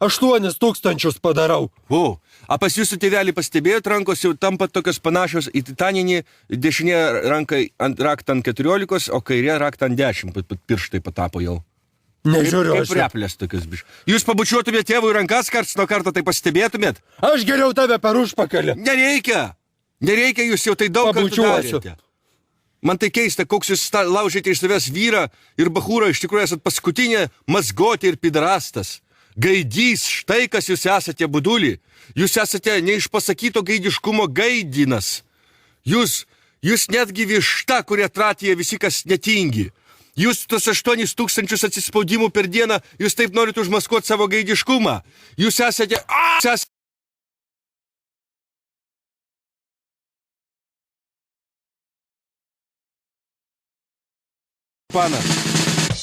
8 tūkstančius padarau. O pas jūsų tėvelį pastebėjot, rankos jau tampa tokios panašios į titaninį, dešinė ranka raktą ant 14, o kairė raktą ant 10, pirštai patapo jau. Nežiūriu Kaip replės tokios biš. Jūs pabučiuotumėt tėvui rankas karts nuo karto, tai pastebėtumėt? Aš geriau tave per užpakalį. Nereikia, jūs jau tai daug kartų Pabučiuosiu. darėte. Man tai keista, koks jūs laužėte iš savęs vyrą ir bachūrą, iš tikrųjų esat paskutinė mazgotė ir pidrastas. Gaidys, štai kas jūs esate, budulį. Jūs esate neišpasakyto gaidiškumo gaidinas. Jūs netgi višta, kurie tratėje visi kas netingi. Jūs tos 8 tūkstančius atsispaudimų per dieną, jūs taip norite užmaskuoti savo gaidiškumą. Jūs esate... Pana.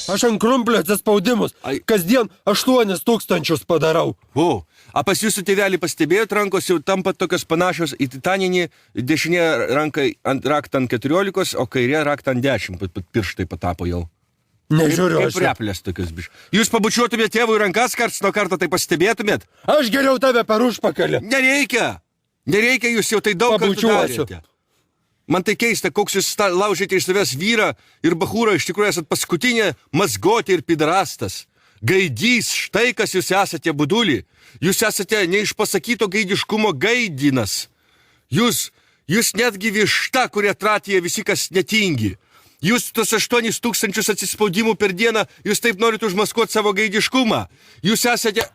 Aš ant krumplio atsispaudimus. Kasdien 8 tūkstančius padarau. O pas jūsų tėvelį pastebėjot, rankos jau tampa tokios panašios į titaninį, dešinė ranka raktą ant 14, o kairė raktą ant 10, pirštai patapo jau. Nežiūriu Kaip replės tokios biš. Jūs pabučiuotumėt tėvui rankas karts nuo karto, tai pastebėtumėt? Aš geriau tave per užpakalį. Nereikia, jūs jau tai daug kartų Pabučiuosiu. darėte. Man tai keista, koks jūs laužėte iš savęs vyrą ir bachūrą, iš tikrųjų esat paskutinė mazgotė ir pidrastas. Gaidys, štai kas jūs esate, budulį. Jūs esate neišpasakyto gaidiškumo gaidinas. Jūs netgi višta, kurie tratėje visi kas netingi. Jūs tos 8 tūkstančius atsispaudimų per dieną, jūs taip norite užmaskuoti savo gaidiškumą. Jūs esate...